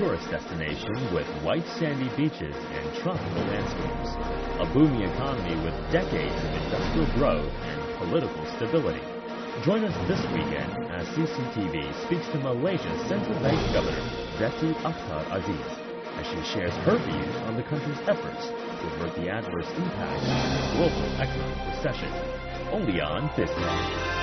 tourist destination with white sandy beaches and tropical landscapes. A booming economy with decades of industrial growth and political stability. Join us this weekend as CCTV speaks to Malaysia's central bank governor, Datuk Akhtar Aziz, as she shares her views on the country's efforts to avert the adverse impacts of the global economic recession. Only on Biz Talk.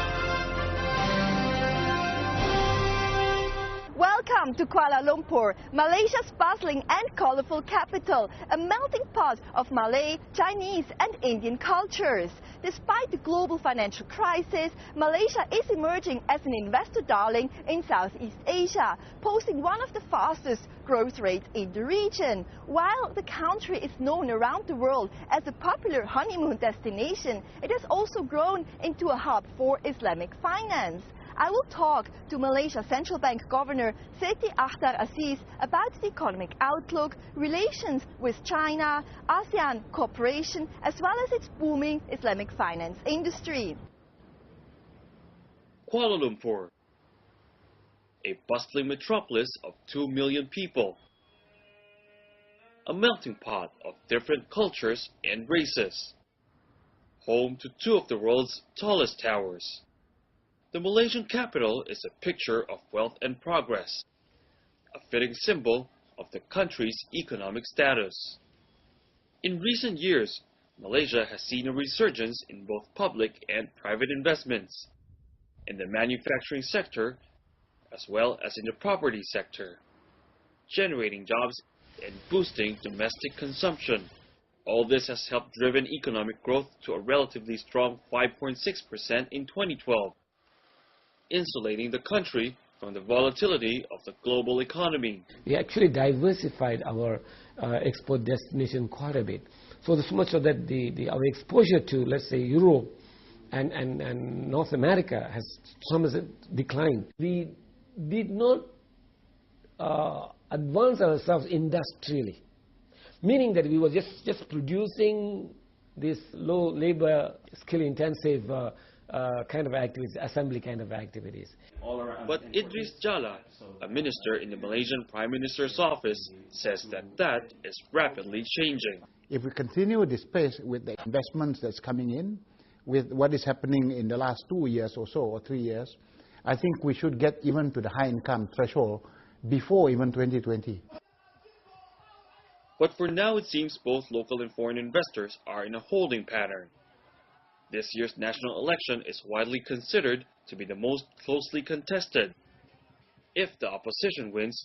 Welcome to Kuala Lumpur, Malaysia's bustling and colorful capital, a melting pot of Malay, Chinese and Indian cultures. Despite the global financial crisis, Malaysia is emerging as an investor darling in Southeast Asia, posting one of the fastest growth rates in the region. While the country is known around the world as a popular honeymoon destination, it has also grown into a hub for Islamic finance. I will talk to Malaysia Central Bank Governor Datuk Akhtar Aziz about the economic outlook, relations with China, ASEAN cooperation, as well as its booming Islamic finance industry. Kuala Lumpur, a bustling metropolis of 2 million people, a melting pot of different cultures and races, home to two of the world's tallest towers. The Malaysian capital is a picture of wealth and progress, a fitting symbol of the country's economic status. In recent years, Malaysia has seen a resurgence in both public and private investments, in the manufacturing sector as well as in the property sector, generating jobs and boosting domestic consumption. All this has helped driven economic growth to a relatively strong 5.6% in 2012. Insulating the country from the volatility of the global economy. We actually diversified our export destination quite a bit. So much so that our exposure to, let's say, Europe and North America has somewhat declined. We did not advance ourselves industrially, meaning that we were just producing this low labor, skill intensive kind of activities, assembly kind of activities. But Idris Jala, a minister in the Malaysian Prime Minister's office, says that is rapidly changing. If we continue this pace with the investments that's coming in, with what is happening in the last 2 years or so, or 3 years, I think we should get even to the high income threshold before even 2020. But for now, it seems both local and foreign investors are in a holding pattern. This year's national election is widely considered to be the most closely contested. If the opposition wins,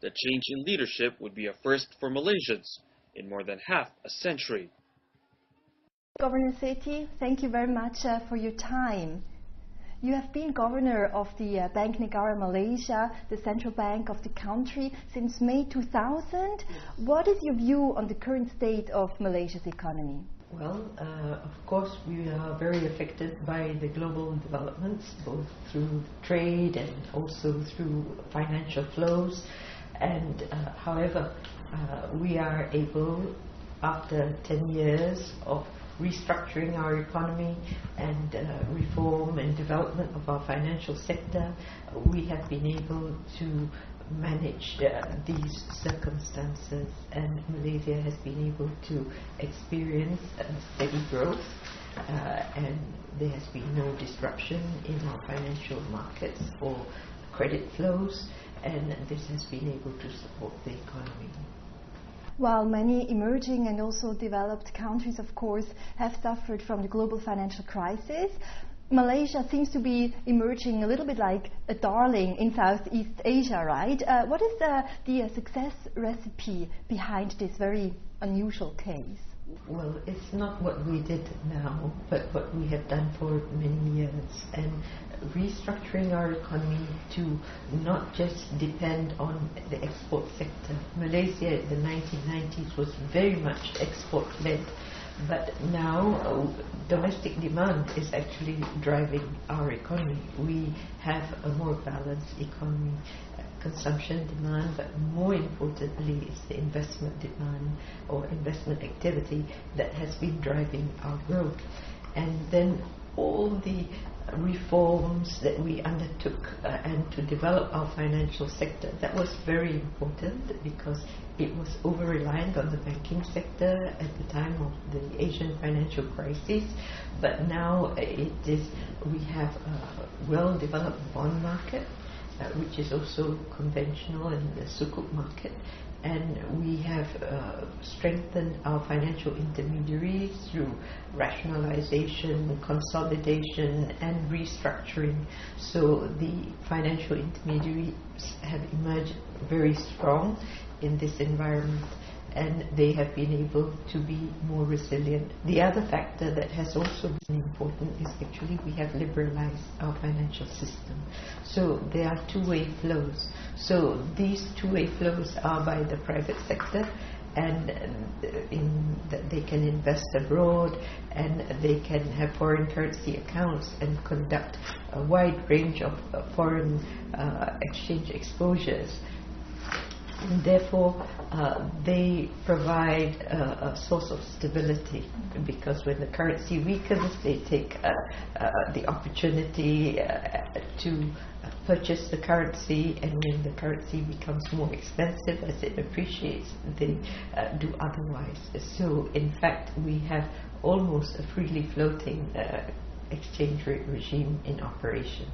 the change in leadership would be a first for Malaysians in more than half a century. Governor Seti, thank you very much for your time. You have been governor of the Bank Negara Malaysia, the central bank of the country, since May 2000. What is your view on the current state of Malaysia's economy? Well, of course, we are very affected by the global developments, both through trade and also through financial flows. And however, we are able, after 10 years of restructuring our economy and reform and development of our financial sector, we have been able to manage these circumstances, and Malaysia has been able to experience steady growth, and there has been no disruption in our financial markets or credit flows, and this has been able to support the economy. While many emerging and also developed countries, of course, have suffered from the global financial crisis, Malaysia seems to be emerging a little bit like a darling in Southeast Asia, right? What is the success recipe behind this very unusual case? Well, it's not what we did now, but what we have done for many years, and restructuring our economy to not just depend on the export sector. Malaysia in the 1990s was very much export-led, but now domestic demand is actually driving our economy. We have a more balanced economy, consumption demand, but more importantly is the investment demand or investment activity that has been driving our growth. And then all the reforms that we undertook and to develop our financial sector. That was very important because it was over-reliant on the banking sector at the time of the Asian financial crisis, but now we have a well-developed bond market, which is also conventional in the sukuk market, and we have strengthened our financial intermediaries through rationalization, consolidation, and restructuring. So the financial intermediaries have emerged very strong in this environment, and they have been able to be more resilient. The other factor that has also been important is actually we have liberalized our financial system. So there are two-way flows. So these two-way flows are by the private sector, and in that they can invest abroad, and they can have foreign currency accounts and conduct a wide range of foreign exchange exposures. And therefore, they provide a source of stability, because when the currency weakens, they take the opportunity to purchase the currency, and when the currency becomes more expensive as it appreciates, they do otherwise. So in fact, we have almost a freely floating exchange rate regime in operation.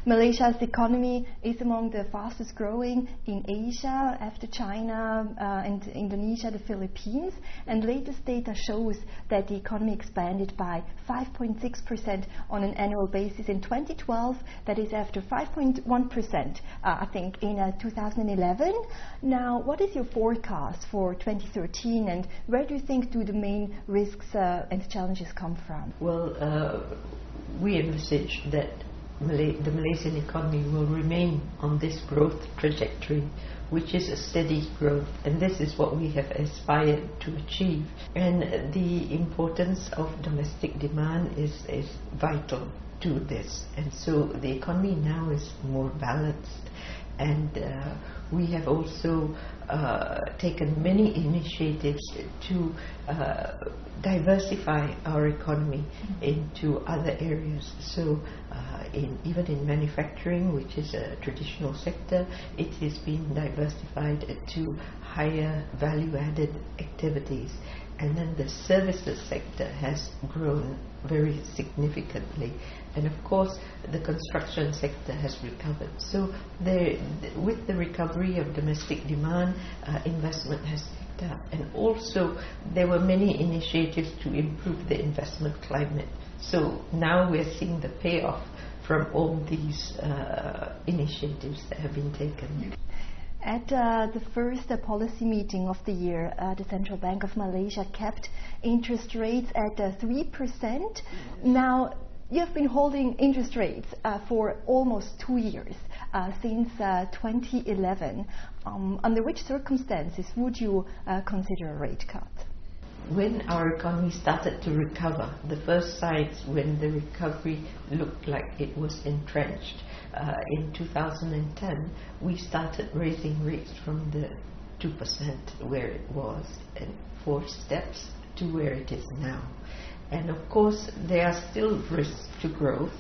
Malaysia's economy is among the fastest growing in Asia after China and Indonesia, the Philippines, and latest data shows that the economy expanded by 5.6% on an annual basis in 2012, that is after 5.1% I think in 2011. Now, what is your forecast for 2013, and where do you think do the main risks and challenges come from? Well, we envisage that the Malaysian economy will remain on this growth trajectory, which is a steady growth, and this is what we have aspired to achieve. And the importance of domestic demand is vital to this, and so the economy now is more balanced, and we have also taken many initiatives to diversify our economy into other areas. So even in manufacturing, which is a traditional sector, it is being diversified to higher value-added activities. And then the services sector has grown very significantly. And of course, the construction sector has recovered. So with the recovery of domestic demand, investment has picked up. And also, there were many initiatives to improve the investment climate. So now we're seeing the payoff from all these initiatives that have been taken. At the first policy meeting of the year, the Central Bank of Malaysia kept interest rates at 3%. Now, you have been holding interest rates for almost 2 years, since 2011. Under which circumstances would you consider a rate cut? When our economy started to recover, the first signs when the recovery looked like it was entrenched, in 2010, we started raising rates from the 2% where it was, and 4 steps to where it is now. And of course, there are still risks to growth,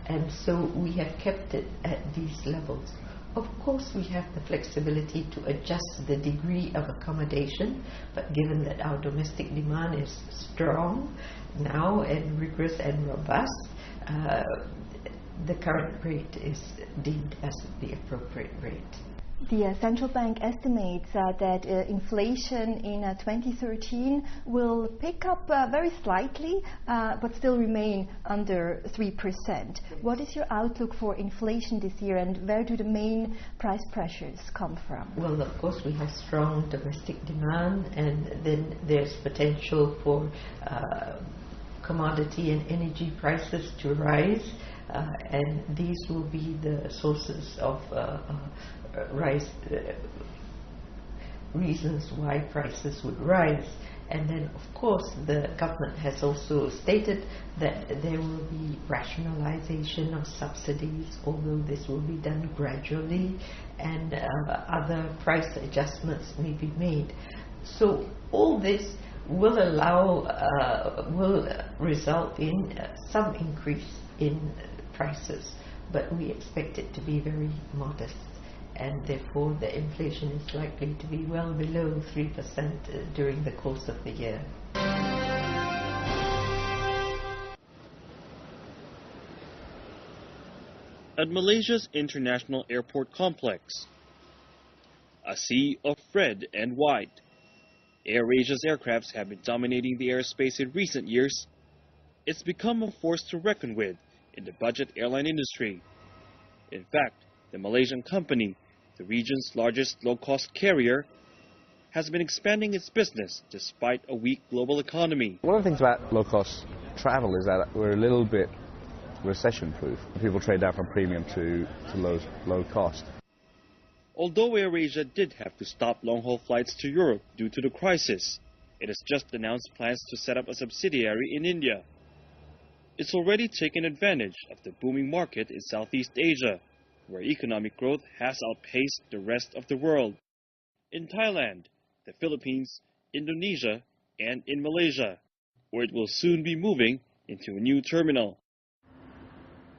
and so we have kept it at these levels. Of course, we have the flexibility to adjust the degree of accommodation, but given that our domestic demand is strong now and rigorous and robust, the current rate is deemed as the appropriate rate. The central bank estimates that inflation in 2013 will pick up very slightly, but still remain under 3%. What is your outlook for inflation this year, and where do the main price pressures come from? Well, of course, we have strong domestic demand, and then there's potential for commodity and energy prices to rise, and these will be the sources of reasons why prices would rise. And then, of course, the government has also stated that there will be rationalization of subsidies, although this will be done gradually, and other price adjustments may be made. So all this will result in some increase in prices, but we expect it to be very modest, and therefore the inflation is likely to be well below 3% during the course of the year. At Malaysia's international airport complex, a sea of red and white. AirAsia's aircrafts have been dominating the airspace in recent years. It's become a force to reckon with in the budget airline industry. In fact, the Malaysian company, the region's largest low-cost carrier, has been expanding its business despite a weak global economy. One of the things about low-cost travel is that we're a little bit recession-proof. People trade down from premium to low cost. Although AirAsia did have to stop long-haul flights to Europe due to the crisis, it has just announced plans to set up a subsidiary in India. It's already taken advantage of the booming market in Southeast Asia, where economic growth has outpaced the rest of the world. In Thailand, the Philippines, Indonesia, and in Malaysia, where it will soon be moving into a new terminal.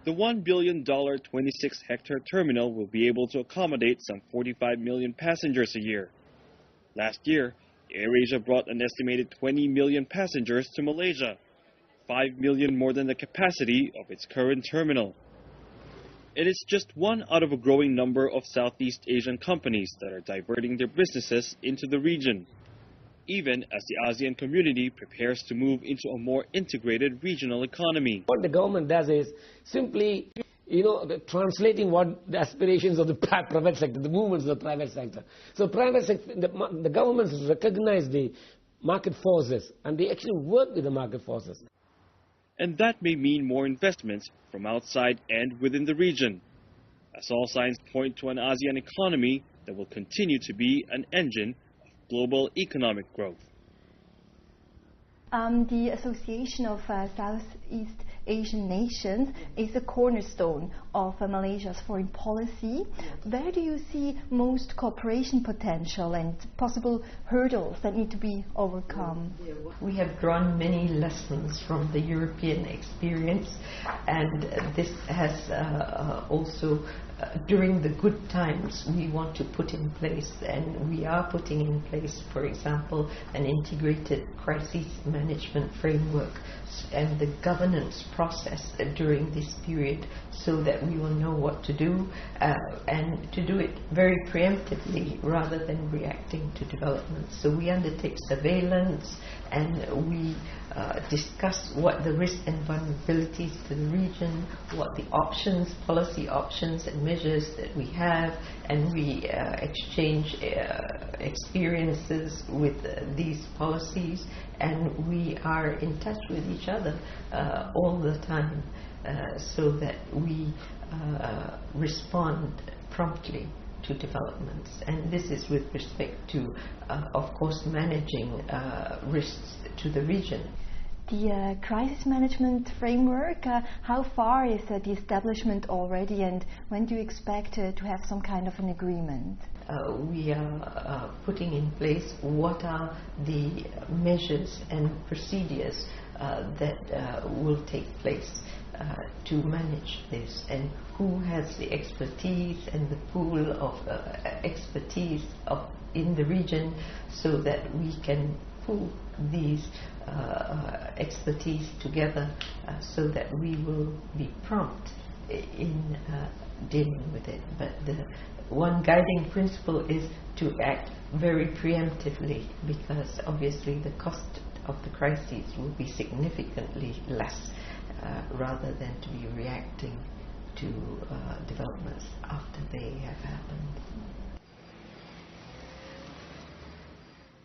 The $1 billion 26-hectare terminal will be able to accommodate some 45 million passengers a year. Last year, AirAsia brought an estimated 20 million passengers to Malaysia, 5 million more than the capacity of its current terminal. It is just one out of a growing number of Southeast Asian companies that are diverting their businesses into the region, even as the ASEAN community prepares to move into a more integrated regional economy. What the government does is simply, translating what the aspirations of the private sector, the movements of the private sector. So private sector, the governments recognize the market forces, and they actually work with the market forces. And that may mean more investments from outside and within the region, as all signs point to an ASEAN economy that will continue to be an engine global economic growth. The Association of Southeast Asian Nations is a cornerstone of Malaysia's foreign policy. Where do you see most cooperation potential and possible hurdles that need to be overcome? We have drawn many lessons from the European experience, and this has also during the good times we want to put in place, and we are putting in place, for example, an integrated crisis management framework and the governance process during this period, so that we will know what to do and to do it very preemptively rather than reacting to developments. So we undertake surveillance, and we discuss what the risks and vulnerabilities to the region, what the options, policy options and measures that we have, and we exchange experiences with these policies, and we are in touch with each other all the time so that we respond promptly to developments. And this is with respect to, of course, managing risks to the region. The crisis management framework, how far is the establishment already, and when do you expect to have some kind of an agreement? We are putting in place what are the measures and procedures that will take place to manage this, and who has the expertise and the pool of expertise in the region, so that we can pool these expertise together so that we will be prompt in dealing with it. But the one guiding principle is to act very preemptively, because obviously the cost of the crises will be significantly less rather than to be reacting to developments after they have happened.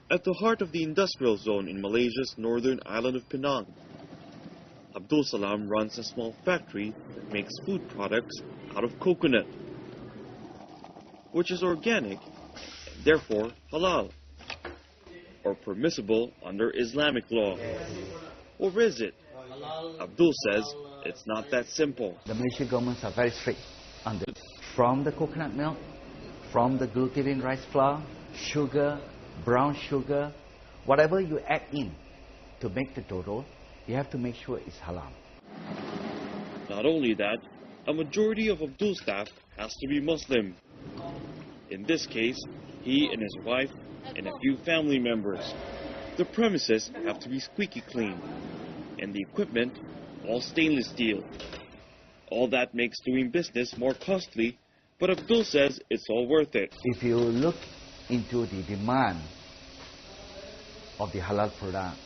At the heart of the industrial zone in Malaysia's northern island of Penang, Abdul Salam runs a small factory that makes food products out of coconut, which is organic and therefore halal, or permissible under Islamic law. Or is it? Abdul says it's not that simple. The Malaysian governments are very strict on this. From the coconut milk, from the gluten rice flour, sugar, brown sugar, whatever you add in to make the dough, you have to make sure it's halal. Not only that, a majority of Abdul's staff has to be Muslim. In this case, he and his wife and a few family members. The premises have to be squeaky clean, and the equipment all stainless steel. All that makes doing business more costly, but Abdul says it's all worth it. If you look into the demand of the halal product,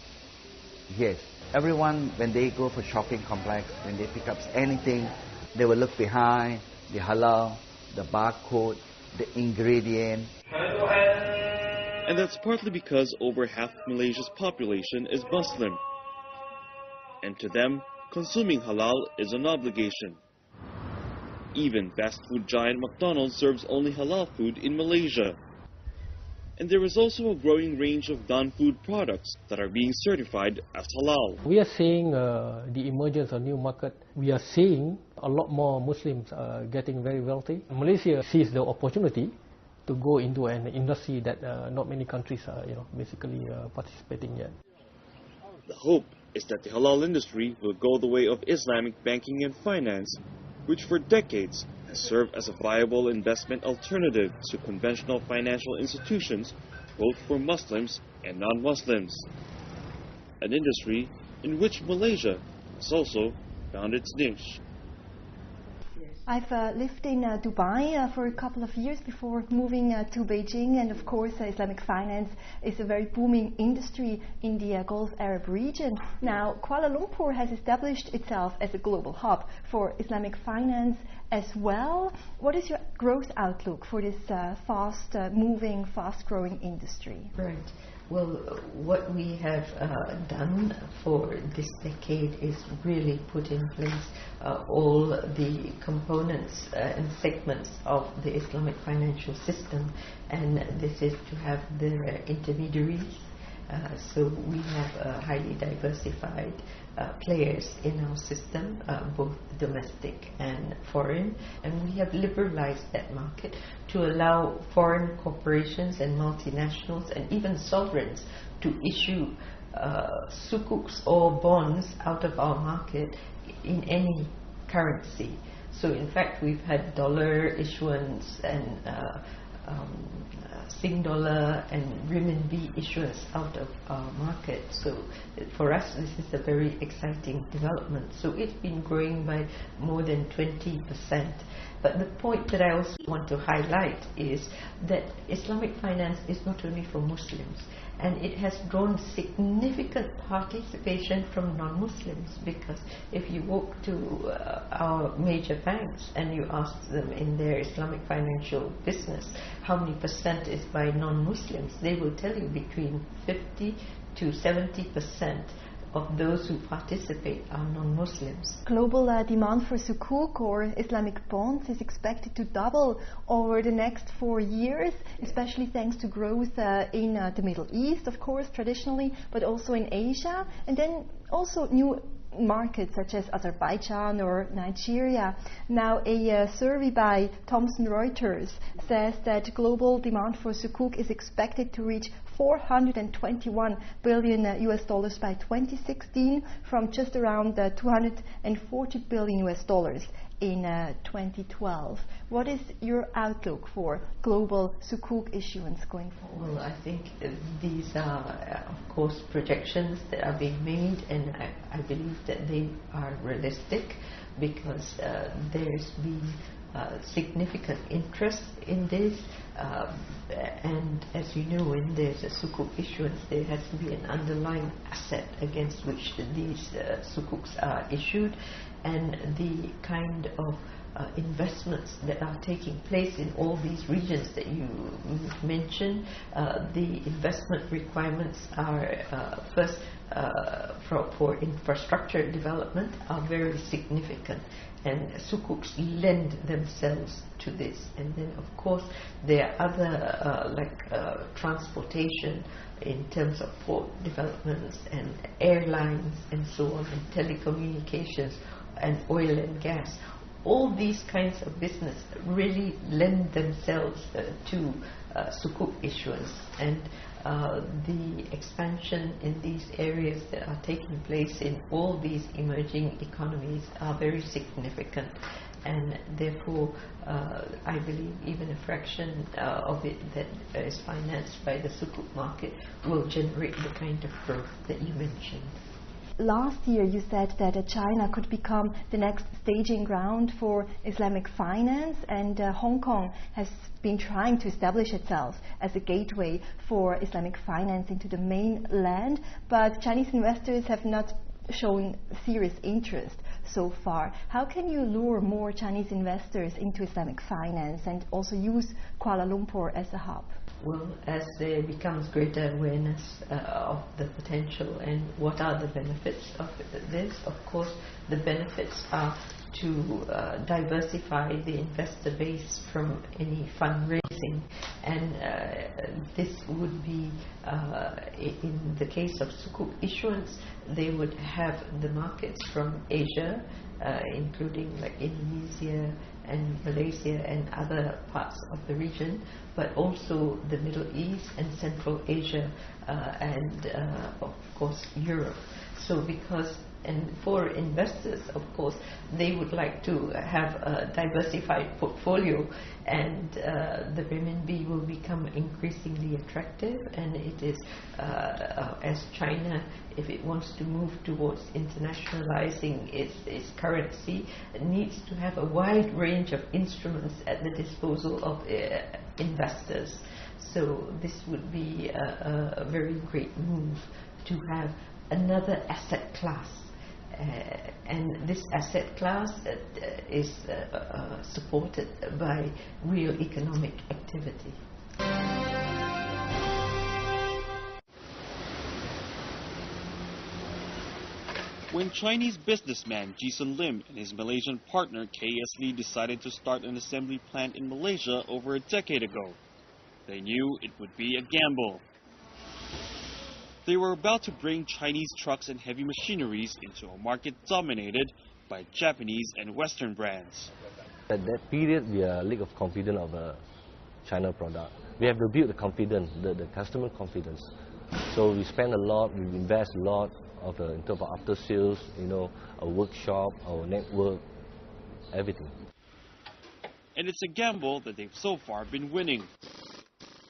yes, everyone, when they go for shopping complex, when they pick up anything, they will look behind the halal, the barcode, the ingredient. And that's partly because over half of Malaysia's population is Muslim. And to them, consuming halal is an obligation. Even fast food giant McDonald's serves only halal food in Malaysia. And there is also a growing range of non-food products that are being certified as halal. We are seeing the emergence of new market. We are seeing a lot more Muslims getting very wealthy. Malaysia sees the opportunity to go into an industry that not many countries are, basically participating yet. The hope is that the halal industry will go the way of Islamic banking and finance, which for decades has served as a viable investment alternative to conventional financial institutions, both for Muslims and non-Muslims. An industry in which Malaysia has also found its niche. I've lived in Dubai for a couple of years before moving to Beijing, and of course Islamic finance is a very booming industry in the Gulf Arab region. Now Kuala Lumpur has established itself as a global hub for Islamic finance as well. What is your growth outlook for this fast-moving, fast-growing industry? Right. Well, what we have done for this decade is really put in place all the components and segments of the Islamic financial system, and this is to have the intermediaries. So we have highly diversified players in our system, both domestic and foreign, and we have liberalized that market to allow foreign corporations and multinationals and even sovereigns to issue sukuks or bonds out of our market in any currency. So in fact we've had dollar issuance and Sing dollar and renminbi issuance out of our market. So for us this is a very exciting development. So it's been growing by more than 20%. But the point that I also want to highlight is that Islamic finance is not only for Muslims, and it has drawn significant participation from non-Muslims, because if you walk to our major banks and you ask them in their Islamic financial business how many percent is by non-Muslims, they will tell you between 50 to 70% of those who participate are non-Muslims. Global demand for sukuk or Islamic bonds is expected to double over the next 4 years, especially thanks to growth in the Middle East, of course, traditionally, but also in Asia, and then also new markets such as Azerbaijan or Nigeria. Now a survey by Thomson Reuters says that global demand for sukuk is expected to reach $421 billion US dollars by 2016 from just around $240 billion US dollars in 2012. What is your outlook for global sukuk issuance going forward? Well, I think these are, of course, projections that are being made, and I believe that they are realistic, because there's been significant interest in this, and as you know, when there's a sukuk issuance, there has to be an underlying asset against which these sukuks are issued, and the kind of investments that are taking place in all these regions that you mentioned, the investment requirements are first for infrastructure development are very significant, and sukuks lend themselves to this. And then of course there are other like transportation in terms of port developments and airlines and so on, and telecommunications and oil and gas. All these kinds of business really lend themselves to sukuk issuance, and the expansion in these areas that are taking place in all these emerging economies are very significant. and therefore I believe even a fraction of it that is financed by the sukuk market will generate the kind of growth that you mentioned. Last year you said that China could become the next staging ground for Islamic finance, and Hong Kong has been trying to establish itself as a gateway for Islamic finance into the mainland, but Chinese investors have not shown serious interest so far. How can you lure more Chinese investors into Islamic finance and also use Kuala Lumpur as a hub? Well, as there becomes greater awareness of the potential and what are the benefits of this, of course, the benefits are to diversify the investor base from any fundraising, and this would be, in the case of sukuk issuance, they would have the markets from Asia, including like Indonesia and Malaysia and other parts of the region, but also the Middle East and Central Asia and of course Europe. So and for investors, of course, they would like to have a diversified portfolio, and the renminbi will become increasingly attractive, and it is, as China, if it wants to move towards internationalizing its currency, it needs to have a wide range of instruments at the disposal of investors. So this would be a very great move to have another asset class. And this asset class is supported by real economic activity. When Chinese businessman Jason Lim and his Malaysian partner K.S. Lee decided to start an assembly plant in Malaysia over a decade ago, they knew it would be a gamble. They were about to bring Chinese trucks and heavy machineries into a market dominated by Japanese and Western brands. At that period, we are a lack of confidence of a China product. We have to build the confidence, the customer confidence. So we spend a lot, we invest a lot in terms of after sales, a workshop, our network, everything. And it's a gamble that they've so far been winning.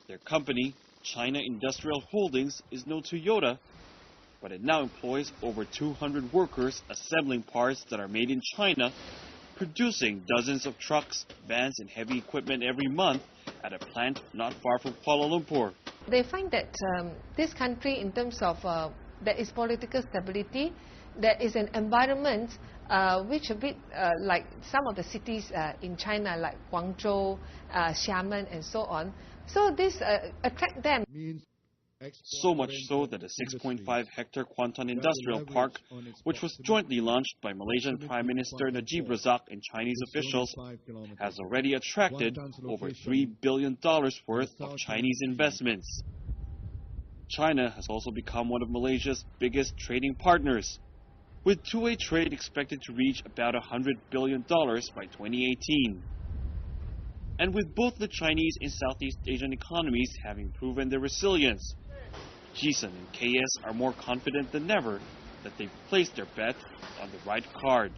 Their company, China Industrial Holdings, is no Toyota, but it now employs over 200 workers assembling parts that are made in China, producing dozens of trucks, vans and heavy equipment every month at a plant not far from Kuala Lumpur. They find that this country, in terms of there is political stability, there is an environment which a bit like some of the cities in China, like Guangzhou, Xiamen and so on. So this attract them. So much so that a 6.5 hectare Kuantan industrial park, which was jointly launched by Malaysian Prime Minister Najib Razak and Chinese officials, has already attracted over $3 billion worth of Chinese investments. China has also become one of Malaysia's biggest trading partners, with two-way trade expected to reach about $100 billion by 2018. And with both the Chinese and Southeast Asian economies having proven their resilience, Jason and KS are more confident than ever that they've placed their bet on the right card.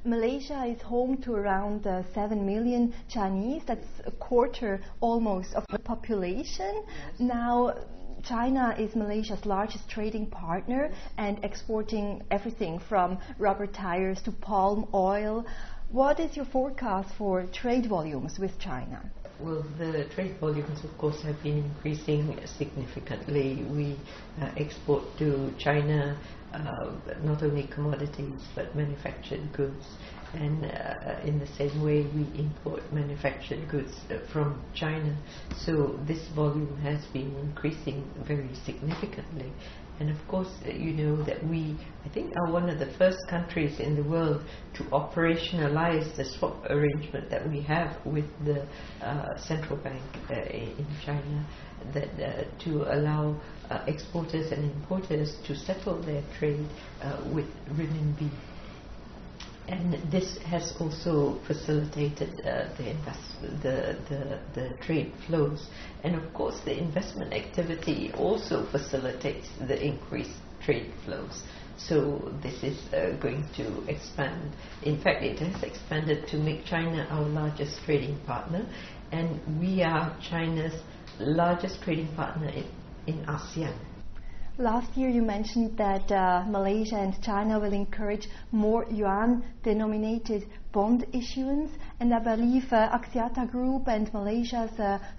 Malaysia is home to around 7 million Chinese. That's a quarter almost of the population. Now, China is Malaysia's largest trading partner and exporting everything from rubber tires to palm oil. What is your forecast for trade volumes with China? Well, the trade volumes, of course, have been increasing significantly. We export to China not only commodities but manufactured goods, and in the same way we import manufactured goods from China. So this volume has been increasing very significantly. And of course, you know that we, I think, are one of the first countries in the world to operationalize the swap arrangement that we have with the central bank in China, that to allow exporters and importers to settle their trade with renminbi. And this has also facilitated the trade flows. And of course, the investment activity also facilitates the increase trade flows. So this is going to expand. In fact, it has expanded to make China our largest trading partner, and we are China's largest trading partner in ASEAN. Last year you mentioned that Malaysia and China will encourage more yuan-denominated bond issuance, and I believe Axiata Group and Malaysia's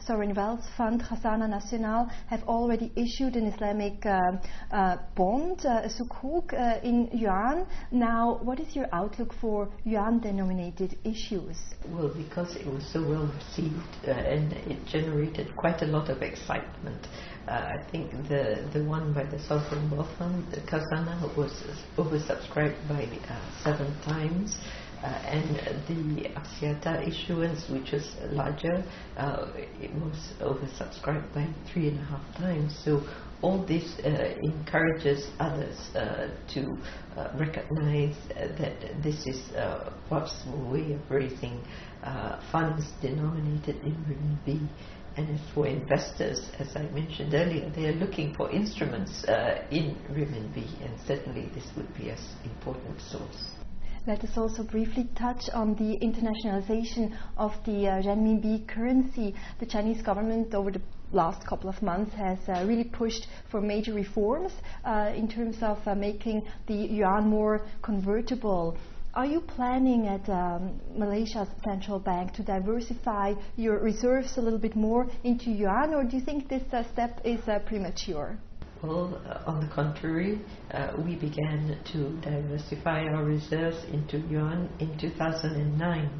sovereign wealth fund Khazanah Nasional have already issued an Islamic bond, sukuk, in yuan. Now, what is your outlook for yuan-denominated issues? Well, because it was so well received and it generated quite a lot of excitement. I think the one by the Sovereign Wealth Fund, the Khazanah, was oversubscribed by 7 times. And the Axiata issuance, which was larger, it was oversubscribed by 3.5 times. So all this encourages others to recognize that this is a possible way of raising funds denominated in renminbi. And as for investors, as I mentioned earlier, they are looking for instruments in renminbi, and certainly this would be an important source. Let us also briefly touch on the internationalization of the renminbi currency. The Chinese government over the last couple of months has really pushed for major reforms in terms of making the yuan more convertible. Are you planning at Malaysia's central bank to diversify your reserves a little bit more into yuan, or do you think this step is premature? Well, on the contrary, we began to diversify our reserves into yuan in 2009,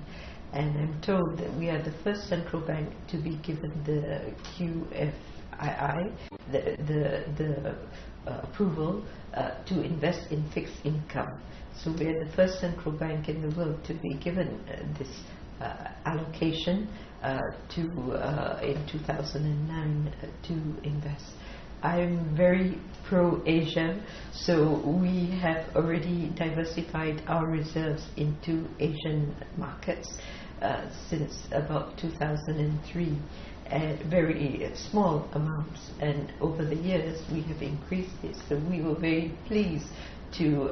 and I'm told that we are the first central bank to be given the QFII, the approval to invest in fixed income. So we are the first central bank in the world to be given this allocation in 2009 to invest. I'm very pro-Asia, so we have already diversified our reserves into Asian markets since about 2003 at very small amounts, and over the years we have increased it. So we were very pleased to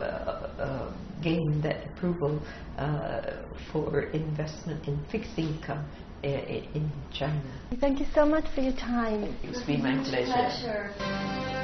gain that approval for investment in fixed income in China. Thank you so much for your time. It's been my pleasure.